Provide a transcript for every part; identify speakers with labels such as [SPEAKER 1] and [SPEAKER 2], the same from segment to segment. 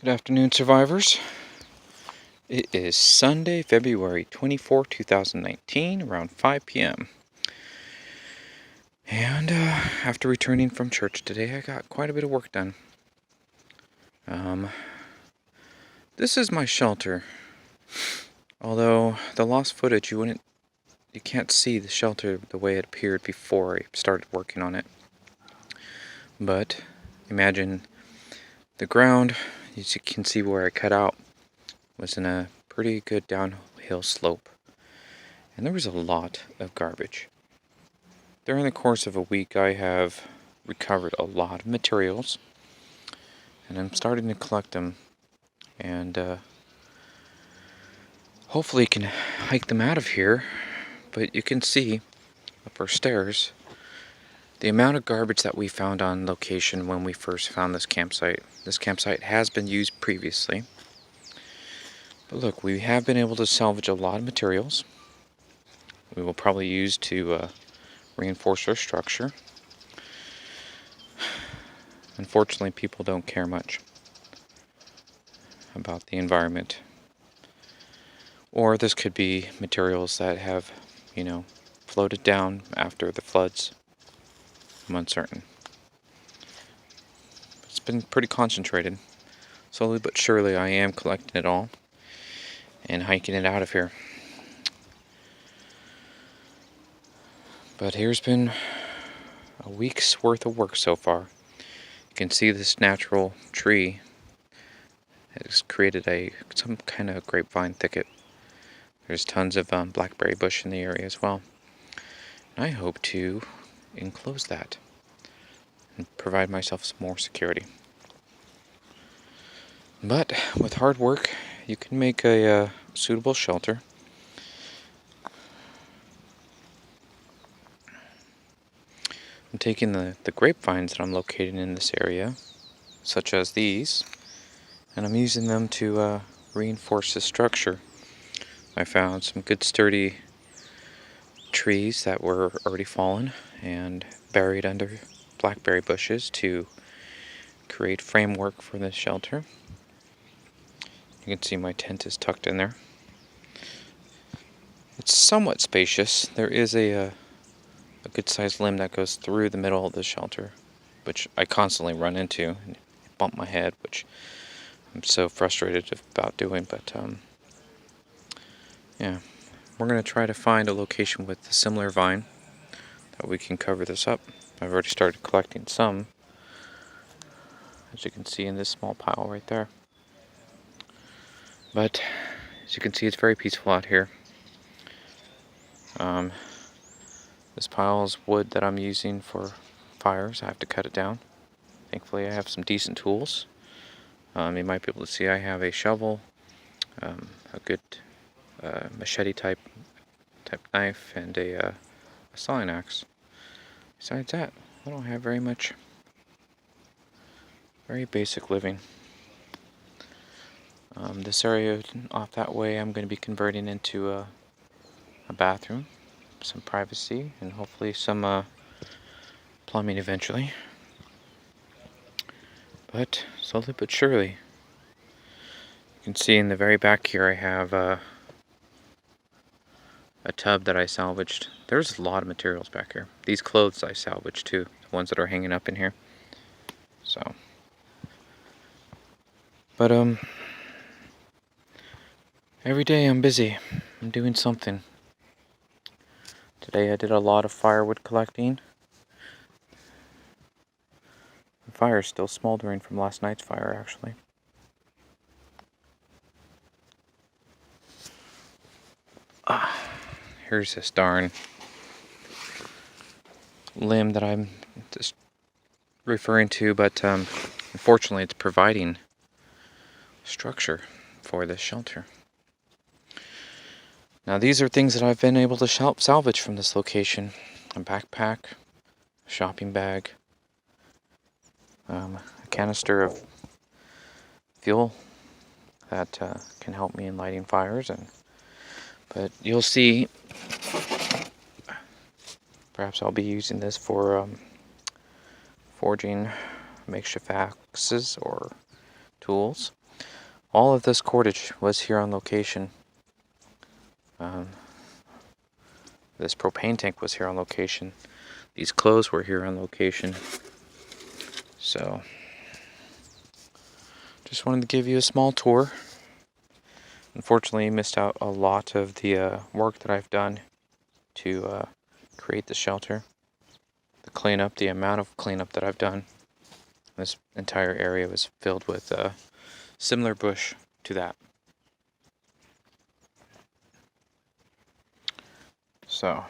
[SPEAKER 1] Good afternoon, survivors. It is Sunday, February 24, 2019, around 5 p.m. And after returning from church today, I got quite a bit of work done. This is my shelter. Although the lost footage, you can't see the shelter the way it appeared before I started working on it. But imagine the ground, as you can see where I cut out, was in a pretty good downhill slope. And there was a lot of garbage. During the course of a week, I have recovered a lot of materials, and I'm starting to collect them, and hopefully can hike them out of here. But you can see up our stairs the amount of garbage that we found on location when we first found this campsite. This campsite has been used previously, but look, we have been able to salvage a lot of materials. We will probably use to reinforce our structure. Unfortunately, people don't care much about the environment. Or this could be materials that have, floated down after the floods. I'm uncertain. It's been pretty concentrated. Slowly but surely I am collecting it all and hiking it out of here. But here's been a week's worth of work so far. You can see this natural tree has created some kind of grapevine thicket. There's tons of blackberry bush in the area as well. And I hope to enclose that and provide myself some more security. But with hard work, you can make a suitable shelter. I'm taking the grapevines that I'm locating in this area, such as these, and I'm using them to reinforce the structure. I found some good sturdy trees that were already fallen and buried under blackberry bushes to create framework for this shelter. You can see my tent is tucked in there. It's somewhat spacious. There is a good-sized limb that goes through the middle of the shelter, which I constantly run into and bump my head, which I'm so frustrated about doing. But yeah, we're going to try to find a location with a similar vine that we can cover this up. I've already started collecting some, as you can see in this small pile right there. But as you can see, it's very peaceful out here. This pile is wood that I'm using for fires. I have to cut it down. Thankfully, I have some decent tools. You might be able to see I have a shovel, a good machete type knife, and a sawing axe. Besides that, I don't have very much. Very basic living. This area off that way I'm going to be converting into a bathroom, some privacy, and hopefully some plumbing eventually. But slowly but surely, you can see in the very back here I have a tub that I salvaged. There's a lot of materials back here. These clothes I salvaged too, the ones that are hanging up in here. So, but every day I'm busy. I'm doing something. Today I did a lot of firewood collecting. The fire is still smoldering from last night's fire, actually. Here's this darn limb that I'm just referring to, but unfortunately it's providing structure for this shelter. Now these are things that I've been able to salvage from this location. A backpack, a shopping bag, a canister of fuel that can help me in lighting fires. But you'll see, perhaps I'll be using this for forging makeshift axes or tools. All of this cordage was here on location. This propane tank was here on location. These clothes were here on location. So, just wanted to give you a small tour. Unfortunately, I missed out a lot of the work that I've done to create the shelter. The cleanup, the amount of cleanup that I've done. This entire area was filled with similar bush to that. So,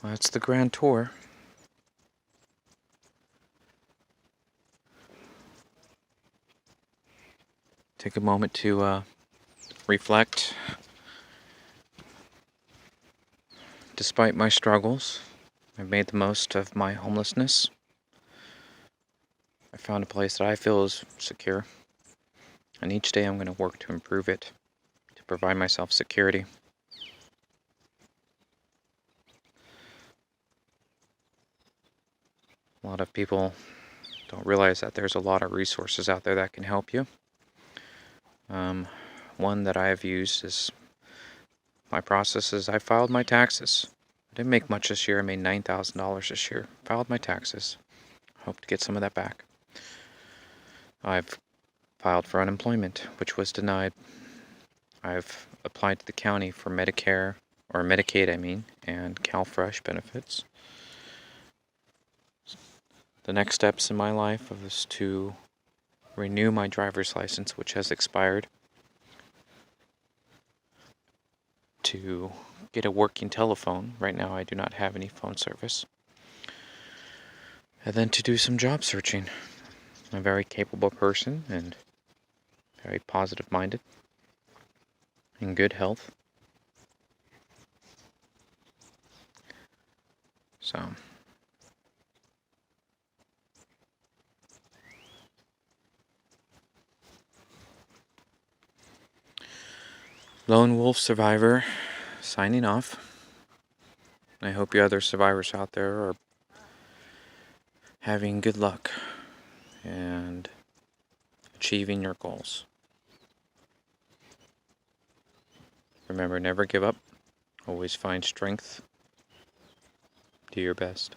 [SPEAKER 1] well, that's the grand tour. Take a moment to reflect. Despite my struggles, I've made the most of my homelessness. I found a place that I feel is secure, and each day I'm going to work to improve it, to provide myself security. A lot of people don't realize that there's a lot of resources out there that can help you. One that I have used is my process is I filed my taxes. I didn't make much this year. I made $9,000 this year. Filed my taxes. Hope to get some of that back. I've filed for unemployment, which was denied. I've applied to the county for Medicare, or Medicaid I mean, and CalFresh benefits. The next steps in my life was to renew my driver's license, which has expired, to get a working telephone. Right now I do not have any phone service. And then to do some job searching. I'm a very capable person and very positive minded, in good health. So, Lone Wolf Survivor, signing off. I hope you other survivors out there are having good luck and achieving your goals. Remember, never give up. Always find strength. Do your best.